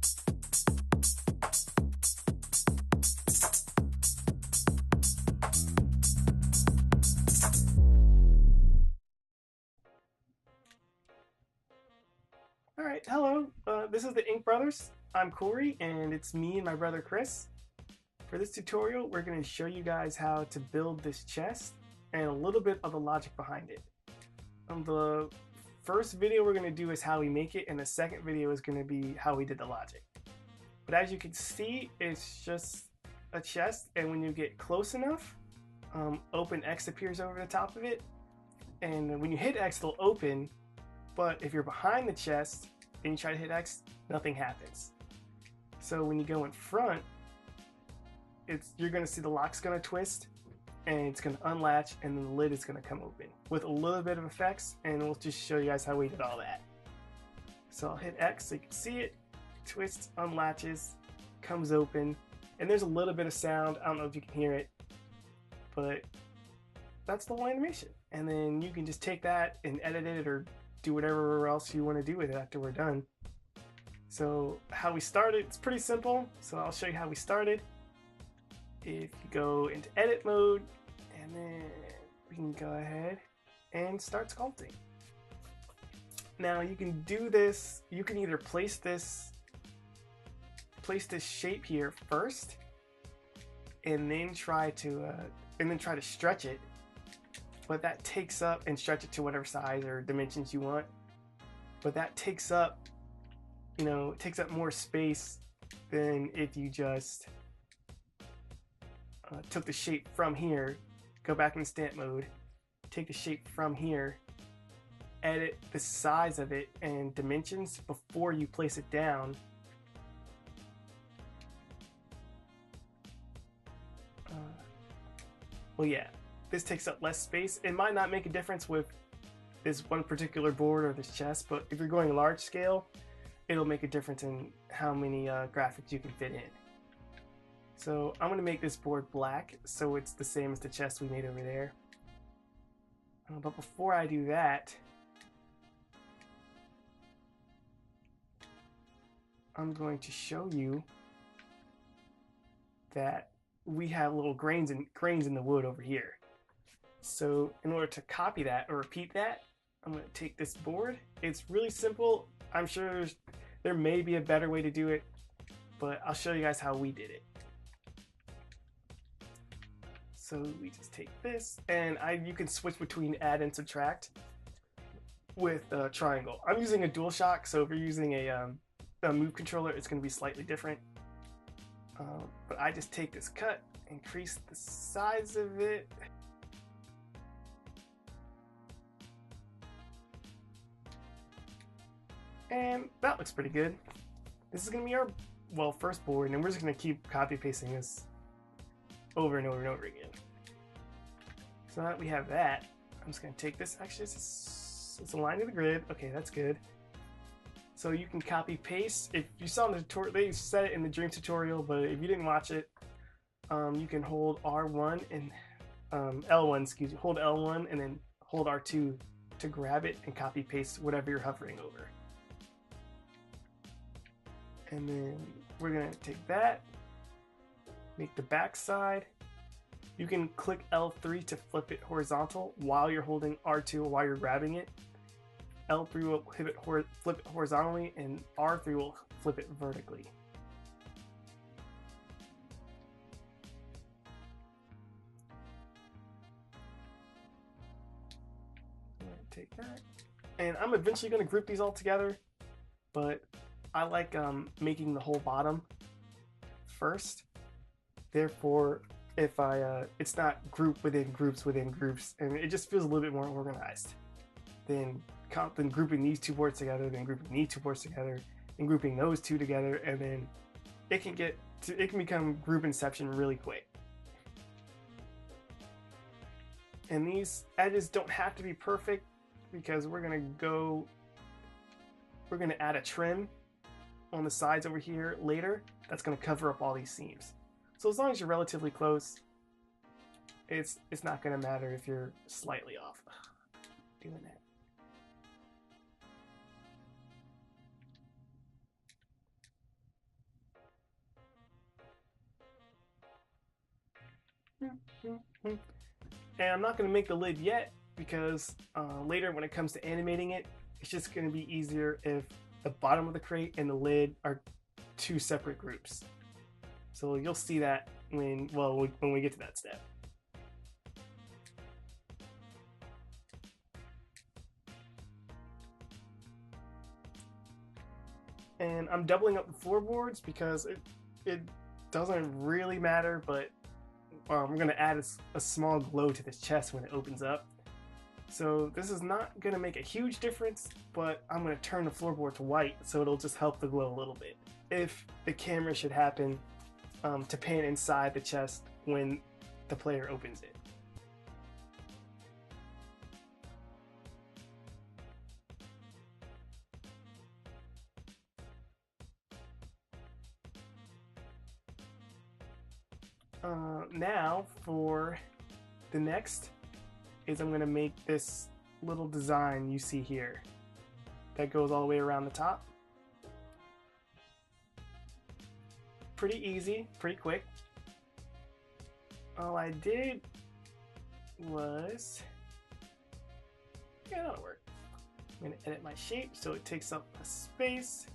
All right, hello. This is the Ink Brothers. I'm Corey, and it's me and my brother Chris. For this tutorial, we're going to show you guys how to build this chest and a little bit of the logic behind it. The first video we're going to do is how we make it, and the second video is going to be how we did the logic. But as you can see, it's just a chest, and when you get close enough, open X appears over the top of it, and when you hit X, it'll open. But if you're behind the chest and you try to hit X, nothing happens. So when you go in front, you're going to see the lock's going to twist and it's going to unlatch, and then the lid is going to come open with a little bit of effects, and we'll just show you guys how we did all that. So I'll hit X so you can see it, twists, unlatches, comes open, and there's a little bit of sound. I don't know if you can hear it, but that's the whole animation. And then you can just take that and edit it or do whatever else you want to do with it after we're done. So how we started, it's pretty simple. So I'll show you how we started. If you go into edit mode, and then we can go ahead and start sculpting. Now you can do this, you can either place this shape here first and then try to stretch it. But that takes up, and stretch it to whatever size or dimensions you want. But that takes up, it takes up more space than if you just took the shape from here, go back in stamp mode, take the shape from here, edit the size of it and dimensions before you place it down. Well, yeah. This takes up less space. It might not make a difference with this one particular board or this chest, but if you're going large scale, it'll make a difference in how many graphics you can fit in. So I'm going to make this board black so it's the same as the chest we made over there. But before I do that, I'm going to show you that we have little grains in the wood over here. So in order to copy that or repeat that, I'm going to take this board. It's really simple. I'm sure there may be a better way to do it, but I'll show you guys how we did it. So we just take this, and you can switch between add and subtract with a triangle. I'm using a DualShock, so if you're using a Move controller, it's going to be slightly different. But I just take this cut, increase the size of it. And that looks pretty good. This is going to be our, first board, and then we're just going to keep copy pasting this over and over and over again. So now that we have that, I'm just going to take this. Actually, it's aligned to the grid. Okay, that's good. So you can copy paste. If you saw in the tutorial, they said it in the Dream tutorial, but if you didn't watch it, you can hold R1 and L1, excuse me, hold L1 and then hold R2 to grab it and copy paste whatever you're hovering over. And then we're going to take that, make the back side. You can click L3 to flip it horizontal while you're holding R2 while you're grabbing it. L3 will flip it horizontally, and R3 will flip it vertically. I'm going to take that. And I'm eventually going to group these all together, but I like making the whole bottom first. Therefore, if it's not group within groups within groups, and it just feels a little bit more organized than grouping these two boards together, then grouping these two boards together, and grouping those two together, and then it can become group inception really quick. And these edges don't have to be perfect because we're gonna add a trim on the sides over here later that's going to cover up all these seams. So as long as you're relatively close, it's not going to matter if you're slightly off. Doing that. And I'm not going to make the lid yet because later when it comes to animating it, it's just going to be easier if the bottom of the crate and the lid are two separate groups. So you'll see that when we get to that step. And I'm doubling up the floorboards because it doesn't really matter, but we're going to add a small glow to this chest when it opens up. So this is not going to make a huge difference, but I'm going to turn the floorboard to white so it'll just help the glow a little bit. If the camera should happen to pan inside the chest when the player opens it. Now for the next is I'm going to make this little design you see here that goes all the way around the top. Pretty easy, pretty quick. All I did was, yeah, that'll work. I'm going to edit my shape so it takes up a space.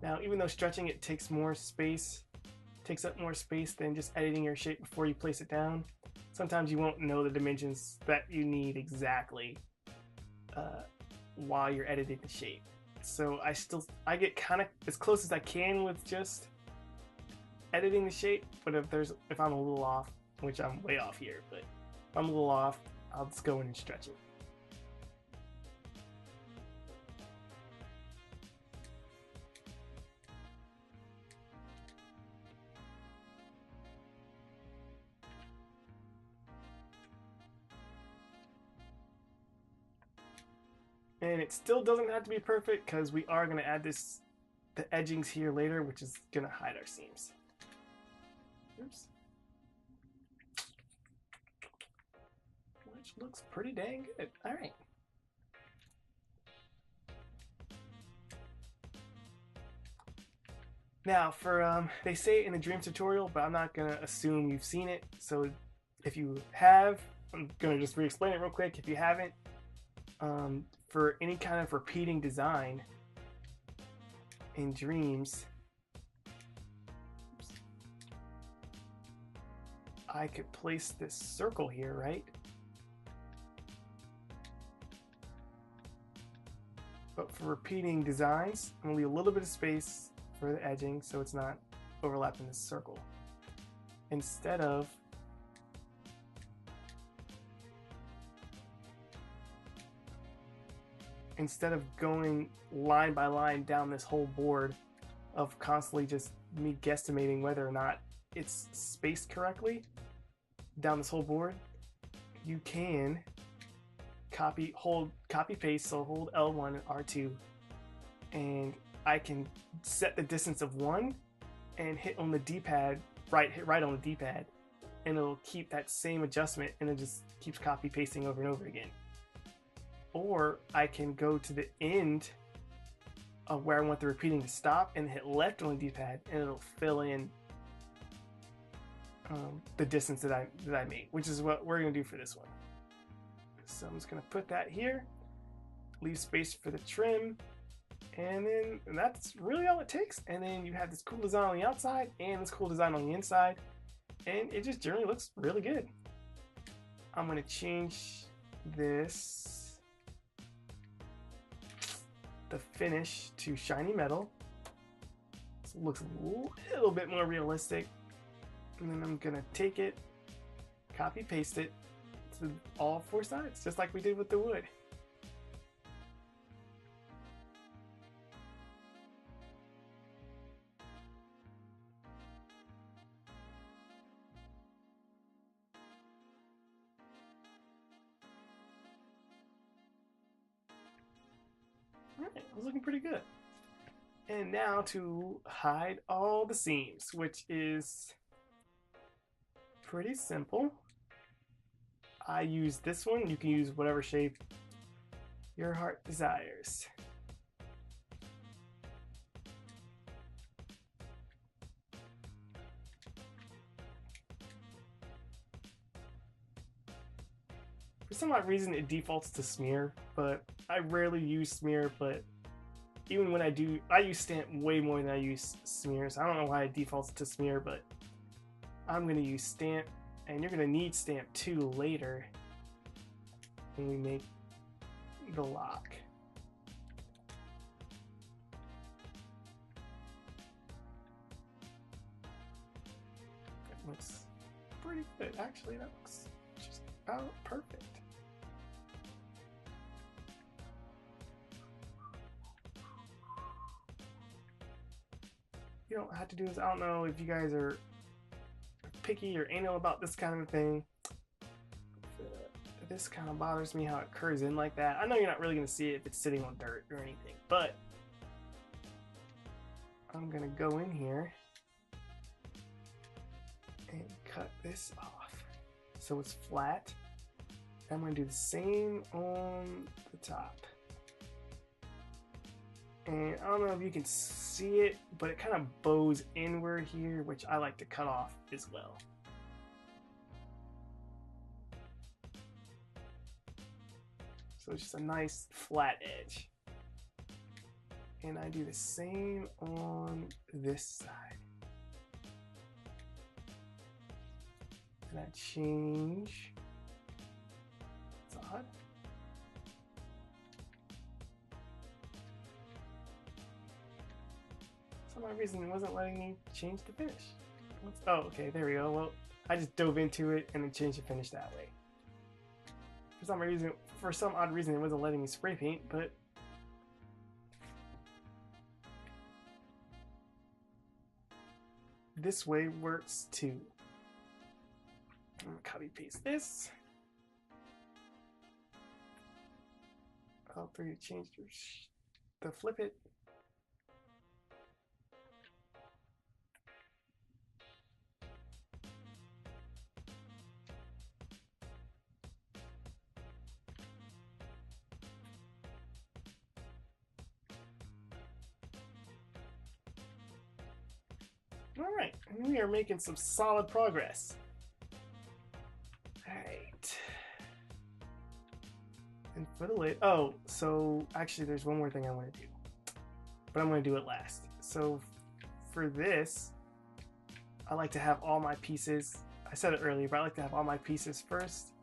Now, even though stretching it takes more space, takes up more space than just editing your shape before you place it down, sometimes you won't know the dimensions that you need exactly while you're editing the shape. So I get kind of as close as I can with just editing the shape, but if I'm a little off, which I'm way off here, but if I'm a little off, I'll just go in and stretch it. And it still doesn't have to be perfect because we are going to add the edgings here later, which is going to hide our seams. Oops. Which looks pretty dang good. All right. Now for, they say it in the Dreams tutorial, but I'm not going to assume you've seen it. So if you have, I'm going to just re-explain it real quick. If you haven't, for any kind of repeating design in Dreams, I could place this circle here, right? But for repeating designs, I'm gonna leave a little bit of space for the edging so it's not overlapping this circle. Instead of going line by line down this whole board of constantly just me guesstimating whether or not it's spaced correctly down this whole board, you can copy paste, so hold L1 and R2, and I can set the distance of 1 and hit on the D-pad, hit right on the D-pad, and it'll keep that same adjustment and it just keeps copy pasting over and over again. Or I can go to the end of where I want the repeating to stop and hit left on the D-pad, and it'll fill in the distance that I made, which is what we're going to do for this one. So I'm just going to put that here, leave space for the trim, and that's really all it takes. And then you have this cool design on the outside and this cool design on the inside, and it just generally looks really good. I'm going to change the finish to shiny metal, so it looks a little bit more realistic. And then I'm gonna take it, copy paste it to all 4 sides, just like we did with the wood. All right, it was looking pretty good. And now to hide all the seams, which is pretty simple. I use this one. You can use whatever shape your heart desires. some odd reason it defaults to smear, but I rarely use smear, but even when I do, I use stamp way more than I use smear, so I don't know why it defaults to smear, but I'm going to use stamp, and you're going to need stamp 2 later when we make the lock. That looks pretty good. Actually, that looks just about perfect. You don't have to do this. I don't know if you guys are picky or anal about this kind of thing. This kind of bothers me how it curves in like that. I know you're not really going to see it if it's sitting on dirt or anything, but I'm going to go in here and cut this off so it's flat. I'm going to do the same on the top. And I don't know if you can see it, but it kind of bows inward here, which I like to cut off as well. So it's just a nice flat edge. And I do the same on this side. And I change. It's odd. For some odd reason it wasn't letting me change the finish. Oh, okay, there we go. Well, I just dove into it and then changed the finish that way. For some odd reason, it wasn't letting me spray paint, but this way works too. I'm gonna copy paste this. I'll change the flip it. Alright, we are making some solid progress. Alright. And for the lid, oh, so actually there's one more thing I want to do. But I'm going to do it last. So for this, I like to have all my pieces, I said it earlier, but I like to have all my pieces first.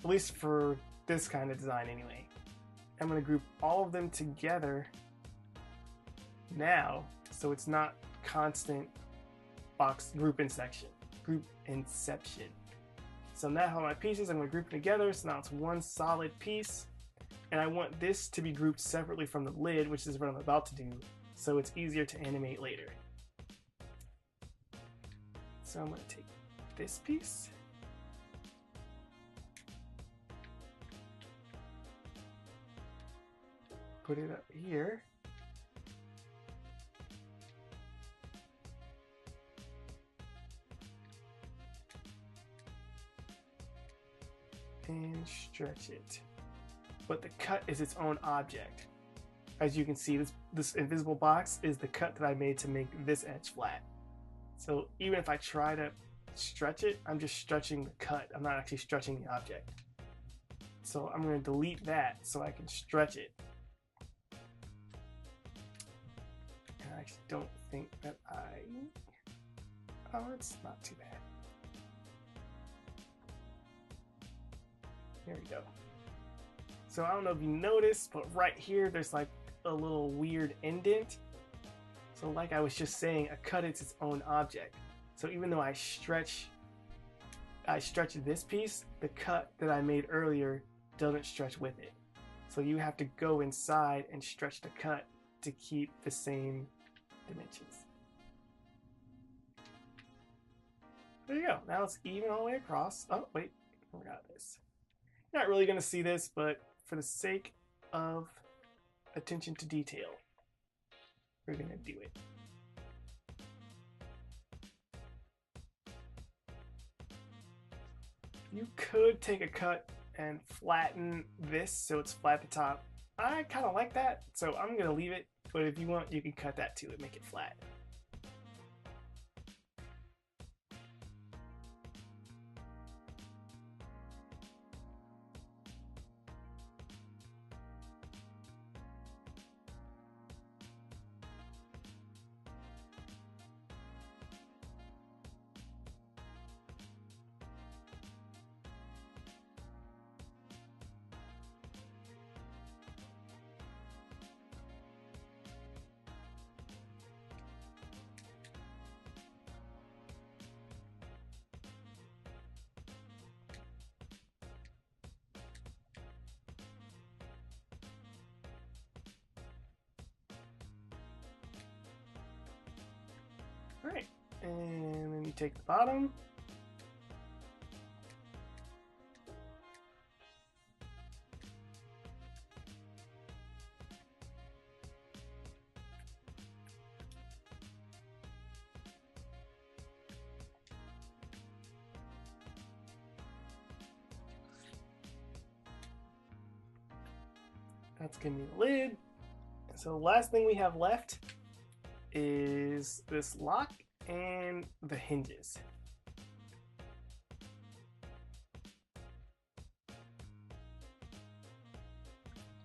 At least for this kind of design anyway. I'm going to group all of them together now, so it's not constant group inception. So now I have my pieces, I'm going to group them together, so now it's one solid piece. And I want this to be grouped separately from the lid, which is what I'm about to do, so it's easier to animate later. So I'm going to take this piece, put it up here, and stretch it. But the cut is its own object. As you can see, this invisible box is the cut that I made to make this edge flat. So even if I try to stretch it, I'm just stretching the cut. I'm not actually stretching the object. So I'm going to delete that so I can stretch it. And I actually don't think that oh, it's not too bad. There we go. So I don't know if you noticed, but right here there's like a little weird indent. So like I was just saying, a cut is its own object. So even though I stretch this piece, the cut that I made earlier doesn't stretch with it. So you have to go inside and stretch the cut to keep the same dimensions. There you go. Now it's even all the way across. Oh, wait, I forgot this. You're not really going to see this, but for the sake of attention to detail, we're going to do it. You could take a cut and flatten this so it's flat at the top. I kind of like that, so I'm going to leave it, but if you want, you can cut that too and make it flat. And then you take the bottom. That's gonna be the lid. So the last thing we have left is this lock and the hinges.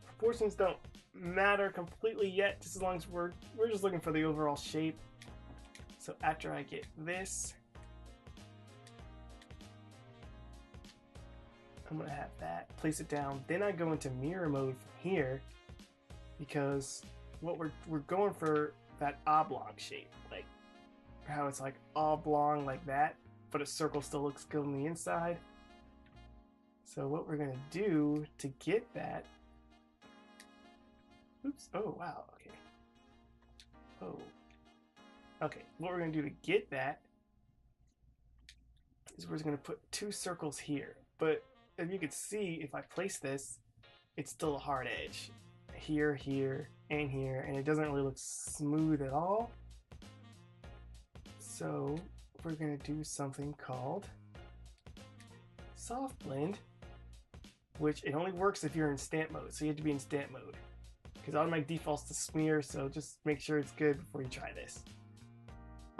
Proportions don't matter completely yet, just as long as we're just looking for the overall shape. So after I get this, I'm gonna have that, place it down. Then I go into mirror mode from here because what we're going for that oblong shape, like how it's like oblong like that, but a circle still looks good on the inside. So what we're gonna do to get that, oops, oh wow, okay. Oh, okay, what we're gonna do to get that is we're just gonna put two circles here. But if you could see, if I place this, it's still a hard edge. Here, here, and here, and it doesn't really look smooth at all. So we're gonna do something called soft blend, which it only works if you're in stamp mode. So you have to be in stamp mode because automatic defaults to smear. So just make sure it's good before you try this.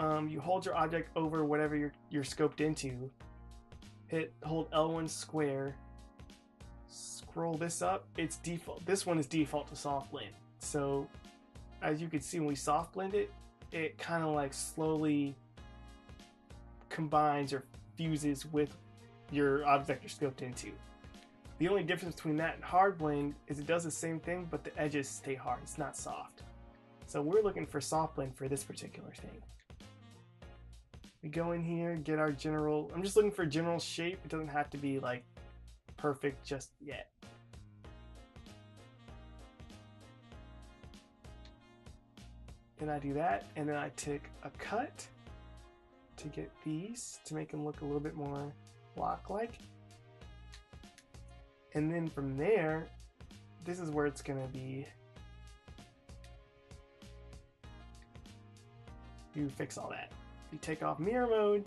You hold your object over whatever you're scoped into. Hold L1 square. Scroll this up. It's default. This one is default to soft blend. So as you can see, when we soft blend it, it kind of like slowly combines or fuses with your object you're scoped into. The only difference between that and hard blend is it does the same thing, but the edges stay hard. It's not soft. So we're looking for soft blend for this particular thing. We go in here, get our general, I'm just looking for general shape. It doesn't have to be like perfect just yet. And I do that, and then I take a cut to get these to make them look a little bit more block-like. And then from there, this is where it's gonna be. You fix all that. You take off mirror mode,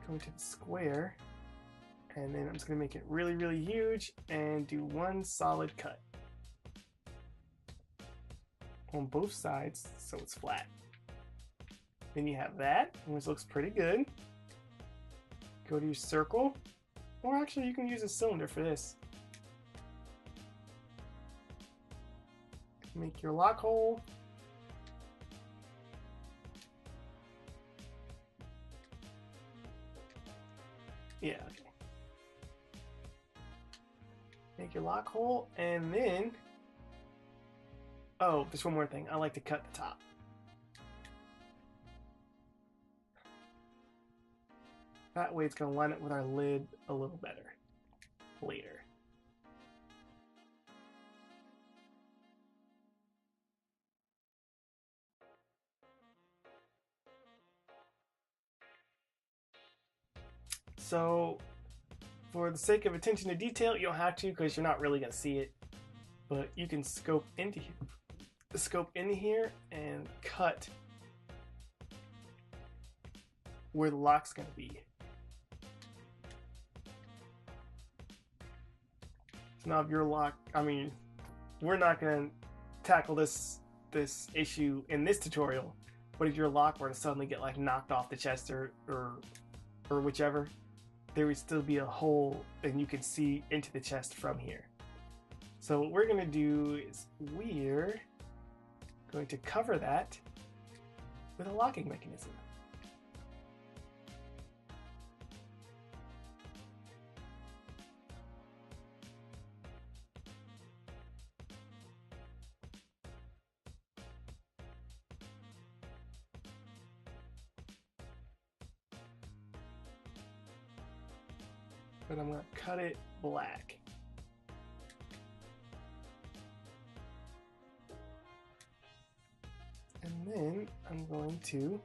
go into the square, and then I'm just gonna make it really, really huge and do one solid cut on both sides so it's flat. Then you have that, which looks pretty good. Go to your circle, or actually you can use a cylinder for this. Make your lock hole. Yeah, okay. Make your lock hole, and then, oh, there's one more thing. I like to cut the top. That way it's going to line up with our lid a little better later. So for the sake of attention to detail, you don't have to because you're not really going to see it, but you can scope into here and cut where the lock's going to be. So now if your lock, I mean, we're not going to tackle this issue in this tutorial, but if your lock were to suddenly get like knocked off the chest or whichever, there would still be a hole and you can see into the chest from here. So what we're going to do is we're going to cover that with a locking mechanism. But I'm going to cut it black. And And then I'm going to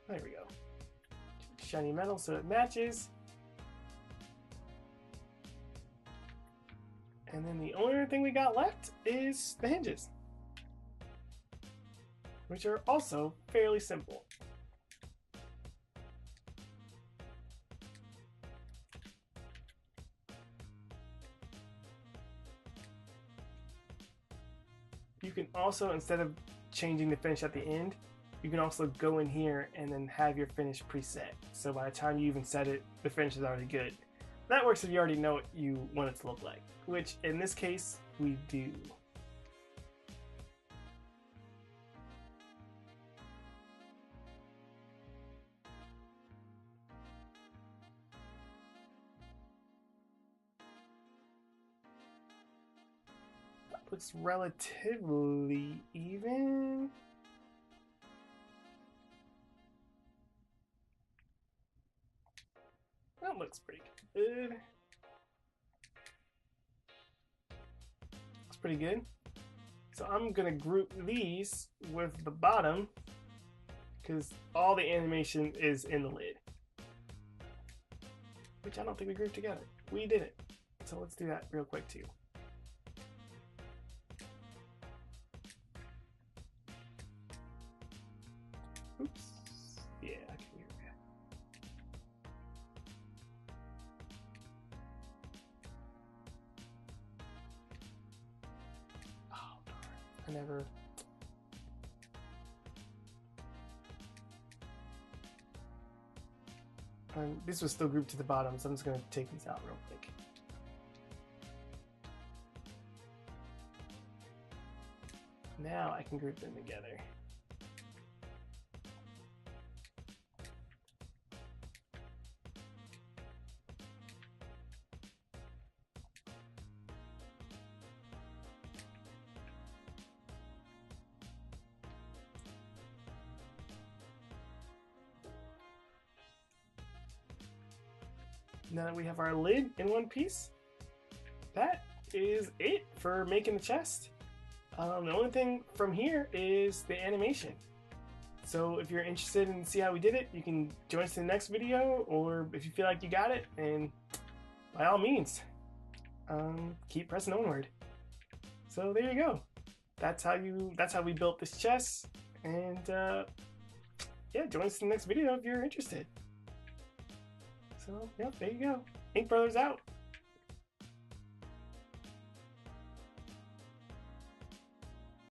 there we go. Shiny metal so it matches. And then the only other thing we got left is the hinges, which are also fairly simple. You can also, instead of changing the finish at the end, you can also go in here and then have your finish preset. So by the time you even set it, the finish is already good. That works if you already know what you want it to look like, which in this case, we do. That looks relatively even. That looks pretty good. Looks pretty good. So I'm gonna group these with the bottom because all the animation is in the lid, which I don't think we grouped together. We did it. So let's do that real quick too. Oops. Yeah, I can hear that. Oh, darn. I never. This was still grouped to the bottom, so I'm just going to take these out real quick. Now I can group them together. Now that we have our lid in one piece, that is it for making the chest. The only thing from here is the animation. So if you're interested in see how we did it, you can join us in the next video, or if you feel like you got it, and by all means, keep pressing onward. So there you go. That's how we built this chest, and yeah, join us in the next video if you're interested. So, yeah, there you go. Ink Brothers out.